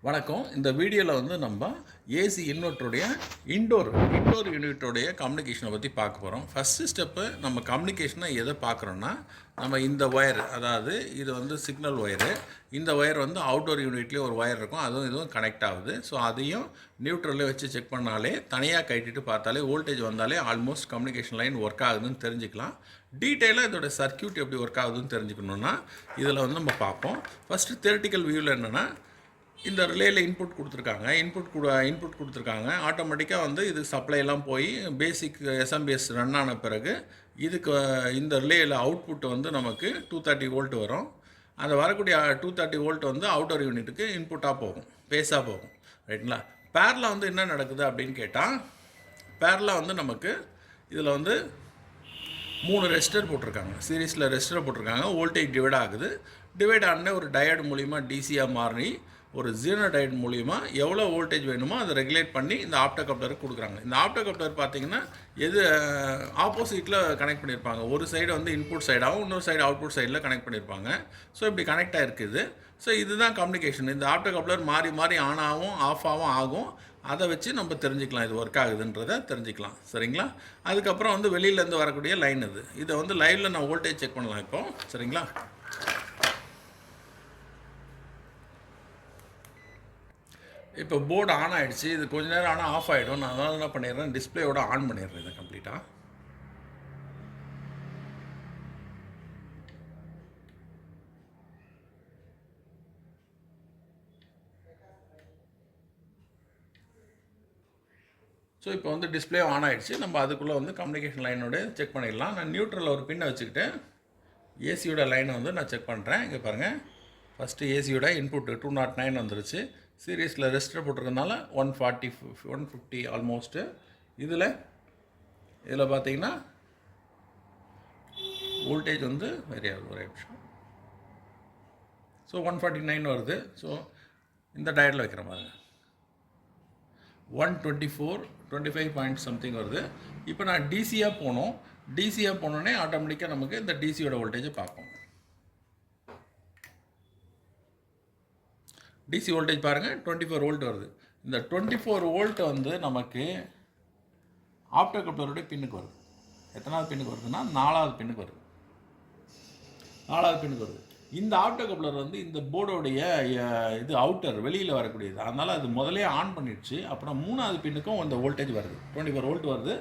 வணக்கம். இந்த வீடியோவில் வந்து நம்ம ஏசி இன்வெர்ட்டருடைய இன்டோர் யூனிட்டோடைய கம்யூனிகேஷனை பற்றி பார்க்க போகிறோம். ஃபஸ்ட்டு ஸ்டெப்பு நம்ம கம்யூனிகேஷனை எதை பார்க்குறோன்னா, நம்ம இந்த ஒயர், அதாவது இது வந்து சிக்னல் ஒயரு, இந்த ஒயர் வந்து அவுட்டோர் யூனிட்லேயே ஒரு ஒயர் இருக்கும், அதுவும் இதுவும் கனெக்ட் ஆகுது. ஸோ அதையும் நியூட்ரலில் வச்சு செக் பண்ணாலே, தனியாக கட்டிட்டு பார்த்தாலே, வோல்டேஜ் வந்தாலே ஆல்மோஸ்ட் கம்யூனிகேஷன் லைன் ஒர்க் ஆகுதுன்னு தெரிஞ்சுக்கலாம். டீட்டெயிலாக இதோட சர்க்யூட் எப்படி ஒர்க் ஆகுதுன்னு தெரிஞ்சுக்கணுன்னா இதில் வந்து நம்ம பார்ப்போம். ஃபஸ்ட்டு தியரிட்டிக்கல் வியூவில் என்னென்னா, இந்த ரிலேயில் இன்புட் கொடுத்துருக்காங்க. ஆட்டோமேட்டிக்காக வந்து இது சப்ளைலாம் போய் பேசிக் எஸ்எம்பிஎஸ் ரன் ஆன பிறகு இதுக்கு இந்த ரிலேயில் அவுட்புட் வந்து நமக்கு 230 வோல்ட் வரும். அந்த வரக்கூடிய 230 வோல்ட் வந்து அவுட்டர் யூனிட்டுக்கு இன்புட்டாக போகும், பேஸாக போகும். ரைட்டுங்களா? பேரில் வந்து என்ன நடக்குது அப்படின்னு கேட்டால், பேரில் வந்து நமக்கு இதில் வந்து 3 ரெசிஸ்டர் போட்டிருக்காங்க, சீரீஸில் ரெசிஸ்டர் போட்டிருக்காங்க. வோல்டேஜ் டிவைட் ஆகுது. டிவைட் ஆன ஒரு டயர்டு மூலிமா டிசியாக மாறி ஒரு ஜீரோ டயர்ட் மூலிமா எவ்வளோ வோல்டேஜ் வேணுமோ அதை ரெகுலேட் பண்ணி இந்த ஆப்டோ கப்ளருக்கு கொடுக்குறாங்க. இந்த ஆப்டோ கப்ளர் பார்த்தீங்கன்னா எது ஆப்போசிட்டில் கனெக்ட் பண்ணியிருப்பாங்க. ஒரு சைடு வந்து இன்புட் சைடாகவும் இன்னொரு சைடு அவுட்புட் சைடில் கனெக்ட் பண்ணியிருப்பாங்க. ஸோ இப்படி கனெக்ட் ஆகிருக்குது. ஸோ இதுதான் கம்யூனிகேஷன். இந்த ஆப்டோ கப்ளர் மாறி மாறி ஆன் ஆகும், ஆஃப் ஆகும். அதை வச்சு நம்ம தெரிஞ்சுக்கலாம் இது ஒர்க் ஆகுதுன்றதை தெரிஞ்சுக்கலாம். சரிங்களா? அதுக்கப்புறம் வந்து வெளியிலேருந்து வரக்கூடிய லைன் இதை வந்து லைவில் நான் வோல்டேஜ் செக் பண்ணலாம் இப்போ. சரிங்களா? இப்போ போர்டு ஆன் ஆகிடுச்சு. இது கொஞ்ச நேரம் ஆனால் ஆஃப் ஆகிடும். நான் அதனால் என்ன பண்ணிடுறேன், டிஸ்பிளேயோட ஆன் பண்ணிடுறேன் இதை கம்ப்ளீட்டாக. ஸோ இப்போ வந்து டிஸ்பிளே ஆன் ஆகிடுச்சு. நம்ம அதுக்குள்ளே வந்து கம்யூனிகேஷன் லைனோட செக் பண்ணிடலாம். நான் நியூட்ரலில் ஒரு பின்னை வச்சுக்கிட்டு ஏசியோட லைனை வந்து நான் செக் பண்ணுறேன். இங்கே பாருங்கள், ஃபஸ்ட்டு ஏசியோட இன்புட் 209 வந்துருச்சு. சீரீஸில் ரெசிஸ்டர் போட்டிருக்கனால 150 ஆல்மோஸ்ட்டு. இதில் பார்த்தீங்கன்னா வோல்டேஜ் வந்து வேரி ஆகுது. ஒரு நிமிஷம். ஸோ 149 வருது. ஸோ இந்த டயரில் வைக்கிற மாதிரி 125 பாயிண்ட் சம்திங் வருது. இப்போ நான் டிசியாக போனோடனே ஆட்டோமேட்டிக்காக நமக்கு இந்த டிசியோட வோல்டேஜை பார்ப்போம். டிசி வோல்டேஜ் பாருங்கள், 24 வோல்ட் வருது. இந்த 24 வோல்ட் வந்து நமக்கு ஆப்டோ கப்ளருடைய பின்னுக்கு வருது. எத்தனாவது பின்னுக்கு வருதுன்னா 4வது பின்னுக்கு வருது. 4வது பின்னுக்கு வருது. இந்த ஆப்டோ கப்ளர் வந்து இந்த போர்டோடைய இது அவுட்டர் வெளியில் வரக்கூடியது. அதனால் அது முதலே ஆன் பண்ணிடுச்சு. அப்புறம் 3வது பின்னுக்கும் இந்த வோல்டேஜ் வருது, 24 வோல்ட் வருது.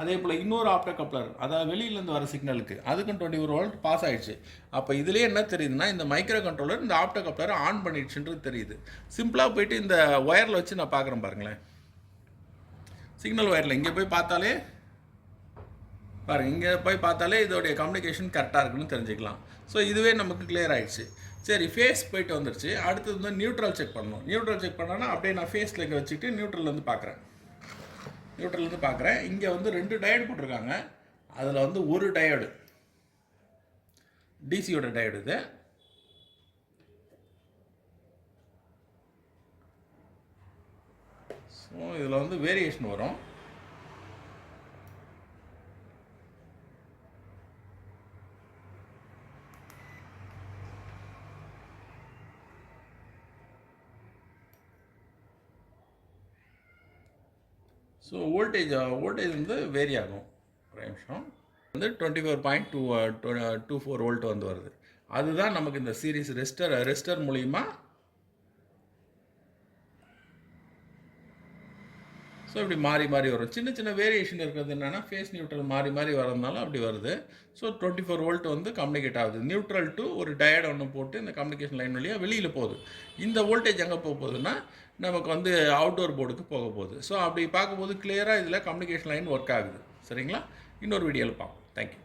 அதே போல் இன்னொரு ஆப்டோ கப்ளர், அதாவது வெளியிலேருந்து வர சிக்னலுக்கு அதுக்கும் 24 வோல்ட் பாஸ் ஆகிடுச்சு. அப்போ இதிலே என்ன தெரியுதுன்னா, இந்த மைக்ரோ கண்ட்ரோலர் இந்த ஆப்டோ கப்ளரை ஆன் பண்ணிடுச்சுன்றது தெரியுது. சிம்பிளாக போயிட்டு இந்த ஒயரில் வச்சு நான் பார்க்குறேன் பாருங்களேன். சிக்னல் ஒயரில் இங்கே போய் பார்த்தாலே பாருங்கள், இங்கே போய் பார்த்தாலே இதோடைய கம்யூனிகேஷன் கரெக்டாக இருக்குன்னு தெரிஞ்சுக்கலாம். ஸோ இதுவே நமக்கு கிளியர் ஆகிடுச்சு. சரி, ஃபேஸ் போயிட்டு வந்துருச்சு. அடுத்தது வந்து நியூட்ரல் செக் பண்ணணும். நியூட்ரல் செக் பண்ணோன்னா அப்படியே நான் ஃபேஸில் இங்கே வச்சுக்கிட்டு நியூட்ரல் பார்க்குறேன். இங்கே வந்து 2 டயர்டு போட்டிருக்காங்க. அதில் வந்து ஒரு டயர்டு டிசியோட டயர்டு இது. ஸோ இதில் வந்து வேரியேஷன் வரும். ஸோ வோல்டேஜ் வந்து வேரி ஆகும். ஒரு நிமிஷம். வந்து 24.24 வோல்ட் வந்து வருது. அதுதான் நமக்கு இந்த சீரீஸ் ரெசிஸ்டர் மூலிமா. ஸோ இப்படி மாறி மாறி வரும். சின்ன சின்ன வேரியேஷன் இருக்கிறது என்னென்னா, ஃபேஸ் நியூட்ரல் மாறி மாறி வரதுனால அப்படி வருது. ஸோ 24 வோல்ட் வந்து கம்யூனிகேட் ஆகுது. நியூட்ரல் டு ஒரு டயர்டு ஒன்று போட்டு இந்த கம்யூனிகேஷன் லைன் வழியாக வெளியில் போகுது. இந்த வோல்டேஜ் எங்கே போகுதுன்னா நமக்கு வந்து அவுட்டோர் போர்டுக்கு போக போகுது. ஸோ அப்படி பார்க்கும்போது கிளியராக இதில் கம்யூனிகேஷன் லைன் ஒர்க் ஆகுது. சரிங்களா? இன்னொரு வீடியோவில் பார்ப்போம். தேங்க்யூ.